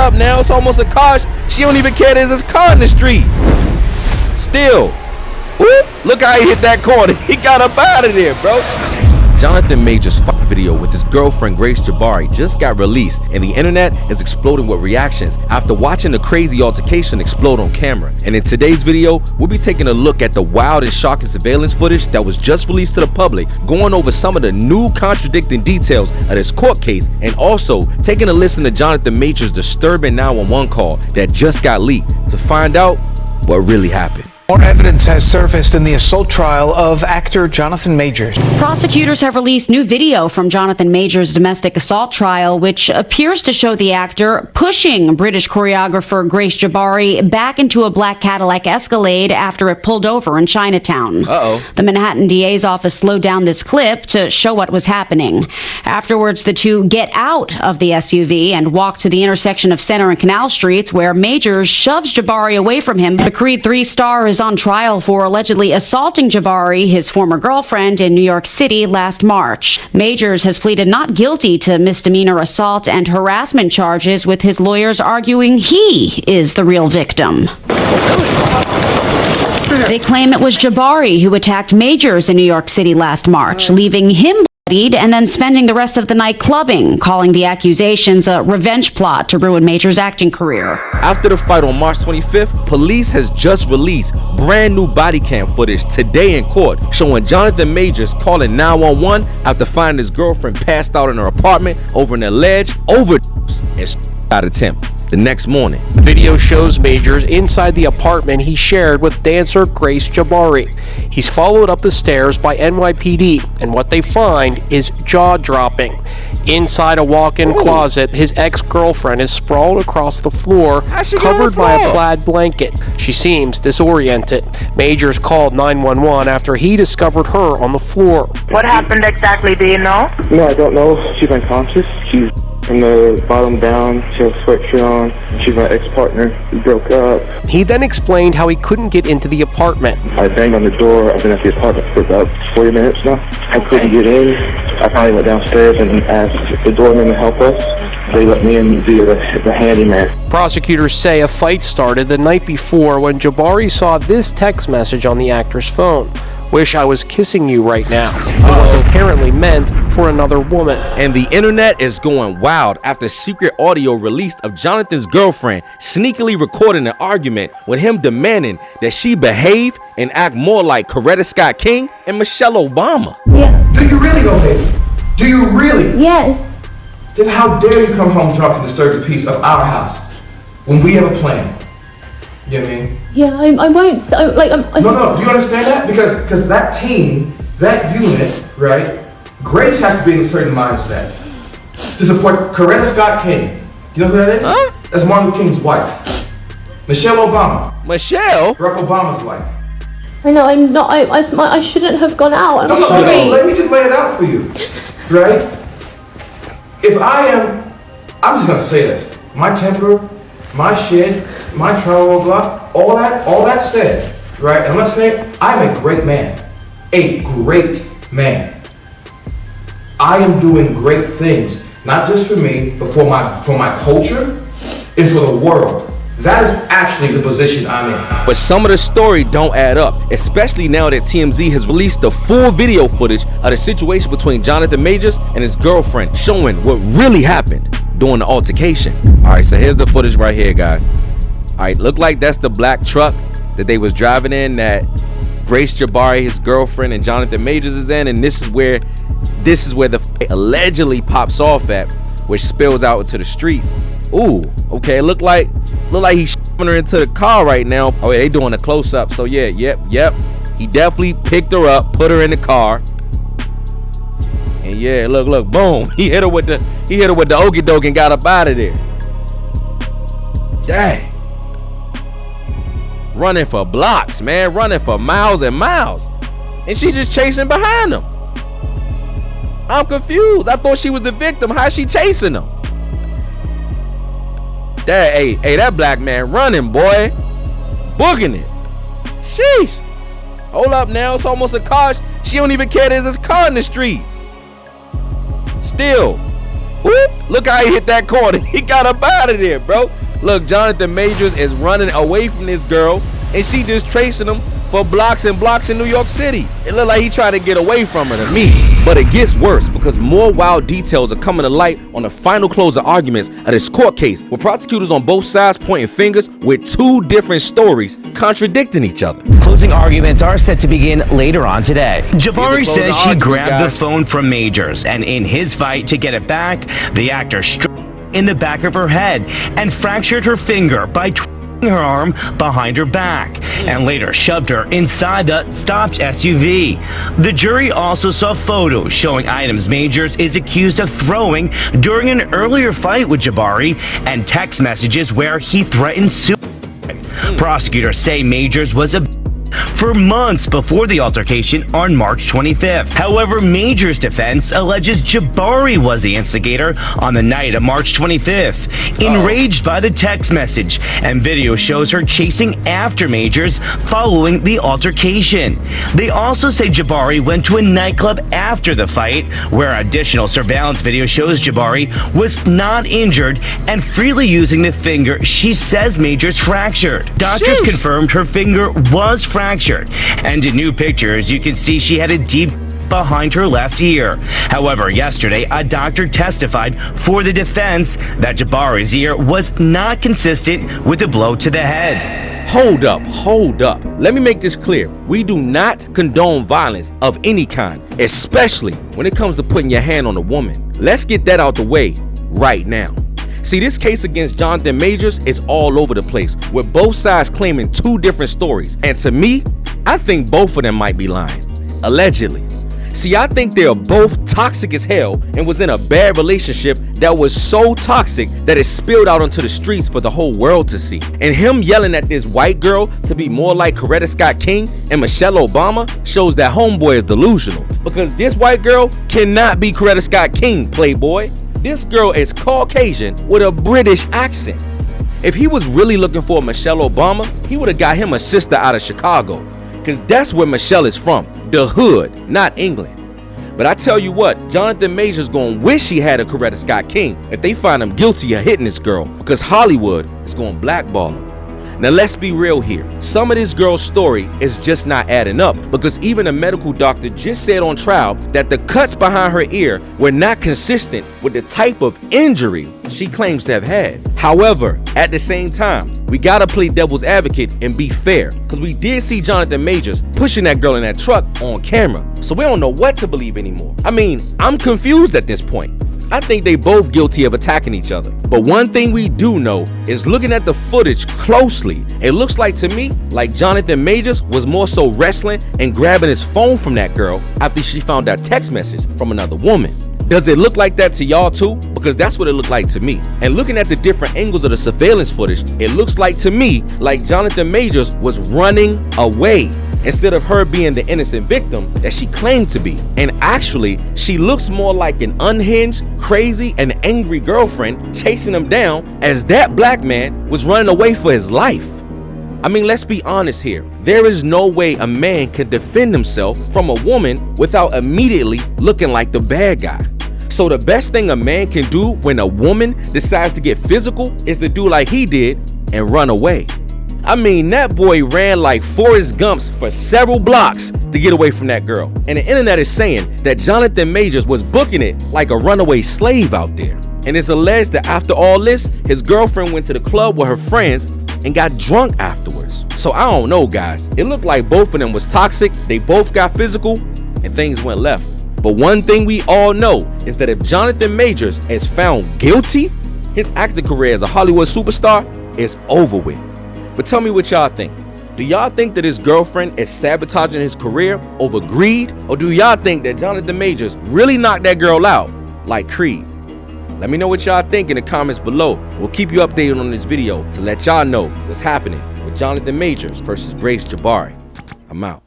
up now, it's almost a car. She don't even care there's this car in the street. Still, whoop, look how he hit that corner. He got up out of there, bro. Jonathan Majors' fight video with his girlfriend Grace Jabbari just got released, and the internet is exploding with reactions after watching the crazy altercation explode on camera. And in today's video, we'll be taking a look at the wild and shocking surveillance footage that was just released to the public, going over some of the new contradicting details of this court case, and also taking a listen to Jonathan Majors' disturbing 911 call that just got leaked to find out what really happened. More evidence has surfaced in the assault trial of actor Jonathan Majors. Prosecutors have released new video from Jonathan Majors' domestic assault trial, which appears to show the actor pushing British choreographer Grace Jabbari back into a black Cadillac Escalade after it pulled over in Chinatown. The Manhattan DA's office slowed down this clip to show what was happening. Afterwards, the two get out of the SUV and walk to the intersection of Center and Canal Streets, where Majors shoves Jabbari away from him. The Creed 3 star is on trial for allegedly assaulting Jabbari, his former girlfriend, in New York City last March. Majors has pleaded not guilty to misdemeanor assault and harassment charges, with his lawyers arguing he is the real victim. They claim it was Jabbari who attacked Majors in New York City last March, leaving him and then spending the rest of the night clubbing, calling the accusations a revenge plot to ruin Majors' acting career. After the fight on March 25th, police has just released brand new body cam footage today in court showing Jonathan Majors calling 911 after finding his girlfriend passed out in her apartment over an alleged overdose and suicide attempt the next morning. The video shows Majors inside the apartment he shared with dancer Grace Jabbari. He's followed up the stairs by NYPD, and what they find is jaw-dropping. Inside a walk-in closet, his ex-girlfriend is sprawled across the floor, covered by a plaid blanket. She seems disoriented. Majors called 911 after he discovered her on the floor. What happened exactly? Do you know? No, I don't know. She's unconscious. She's from the bottom down. She has a sweatshirt on. She's my ex-partner. We broke up. He then explained how he couldn't get into the apartment. I banged on the door. I've been at the apartment for about 40 minutes now. I couldn't get in. I finally went downstairs and asked the doorman to help us. They let me in via the handyman. Prosecutors say a fight started the night before when Jabbari saw this text message on the actor's phone. "Wish I was kissing you right now." It was apparently meant for another woman. And the internet is going wild after secret audio released of Jonathan's girlfriend sneakily recording an argument with him demanding that she behave and act more like Coretta Scott King and Michelle Obama. Yeah. Do you really go there? Do you really? Yes. Then how dare you come home drunk and disturb the peace of our house when we have a plan? You know what I mean? Yeah, I won't. So, like, No. Do you understand that? Because that team, that unit, right? Grace has to be in a certain mindset to support Coretta Scott King. You know who that is? Huh? That's Martin Luther King's wife, Michelle Obama. Michelle? Barack Obama's wife. I know. I'm not. I shouldn't have gone out. I'm sorry. No, let me just lay it out for you, right? I'm just gonna say this. My temper, my shit, my travel block, all that said, right? And I'm gonna say I'm a great man. A great man. I am doing great things, not just for me, but for my culture and for the world. That is actually the position I'm in. But some of the story don't add up, especially now that TMZ has released the full video footage of the situation between Jonathan Majors and his girlfriend, showing what really happened during the altercation. All right, so here's the footage right here, guys. All right, look like that's the black truck that they was driving in that Grace Jabbari, his girlfriend, and Jonathan Majors is in, and this is where the fight allegedly pops off at, which spills out into the streets. Ooh, okay, look like he's shoving her into the car right now. Oh yeah, they doing a close-up. So yeah, yep. He definitely picked her up, put her in the car. And yeah, look, boom. He hit her with the okie doke and got up out of there. Dang. Running for blocks, man, running for miles and miles. And she just chasing behind him. I'm confused. I thought she was the victim. How's she chasing him? Hey, that black man running, boy. Booging it. Sheesh. Hold up now, it's almost a car. She don't even care there's this car in the street. Still. Whoop, look how he hit that corner. He got up out of there, bro. Look, Jonathan Majors is running away from this girl, and she just tracing him for blocks and blocks in New York City. It looked like he trying to get away from her to me. But it gets worse because more wild details are coming to light on the final closing arguments of this court case, with prosecutors on both sides pointing fingers with two different stories contradicting each other. Closing arguments are set to begin later on today. Jabbari says he grabbed the phone from Majors, and in his fight to get it back, the actor struck in the back of her head and fractured her finger by her arm behind her back and later shoved her inside the stopped SUV. The jury also saw photos showing items Majors is accused of throwing during an earlier fight with Jabbari and text messages where he threatened suicide. Prosecutors say Majors was a for months before the altercation on March 25th. However, Majors' defense alleges Jabbari was the instigator on the night of March 25th. Enraged by the text message, and video shows her chasing after Majors following the altercation. They also say Jabbari went to a nightclub after the fight, where additional surveillance video shows Jabbari was not injured and freely using the finger she says Majors fractured. Doctors confirmed her finger was fractured, and in new pictures you can see she had a deep behind her left ear. However, yesterday a doctor testified for the defense that Jabbari's ear was not consistent with the blow to the head. Hold up. Let me make this clear. We do not condone violence of any kind, especially when it comes to putting your hand on a woman. Let's get that out the way right now. See, this case against Jonathan Majors is all over the place, with both sides claiming two different stories. And to me, I think both of them might be lying. Allegedly. See, I think they are both toxic as hell and was in a bad relationship that was so toxic that it spilled out onto the streets for the whole world to see. And him yelling at this white girl to be more like Coretta Scott King and Michelle Obama shows that homeboy is delusional, because this white girl cannot be Coretta Scott King, playboy. This girl is Caucasian with a British accent. If he was really looking for Michelle Obama, he would have got him a sister out of Chicago, because that's where Michelle is from, the hood, not England. But I tell you what, Jonathan Majors gonna wish he had a Coretta Scott King if they find him guilty of hitting this girl, because Hollywood is gonna blackball him. Now let's be real here. Some of this girl's story is just not adding up, because even a medical doctor just said on trial that the cuts behind her ear were not consistent with the type of injury she claims to have had. However, at the same time, we gotta play devil's advocate and be fair, because we did see Jonathan Majors pushing that girl in that truck on camera, so we don't know what to believe anymore. I mean, I'm confused at this point. I think they both guilty of attacking each other. But one thing we do know is, looking at the footage closely, it looks like to me like Jonathan Majors was more so wrestling and grabbing his phone from that girl after she found that text message from another woman. Does it look like that to y'all too? Because that's what it looked like to me. And looking at the different angles of the surveillance footage, it looks like to me like Jonathan Majors was running away, instead of her being the innocent victim that she claimed to be. And actually, she looks more like an unhinged, crazy, and angry girlfriend chasing him down, as that black man was running away for his life. I mean, let's be honest here. There is no way a man can defend himself from a woman without immediately looking like the bad guy. So the best thing a man can do when a woman decides to get physical is to do like he did and run away. I mean, that boy ran like Forrest Gumps for several blocks to get away from that girl. And the internet is saying that Jonathan Majors was booking it like a runaway slave out there. And it's alleged that after all this, his girlfriend went to the club with her friends and got drunk afterwards. So I don't know, guys. It looked like both of them was toxic. They both got physical and things went left. But one thing we all know is that if Jonathan Majors is found guilty, his acting career as a Hollywood superstar is over with. But tell me what y'all think. Do y'all think that his girlfriend is sabotaging his career over greed? Or do y'all think that Jonathan Majors really knocked that girl out like Creed? Let me know what y'all think in the comments below. We'll keep you updated on this video to let y'all know what's happening with Jonathan Majors versus Grace Jabbari. I'm out.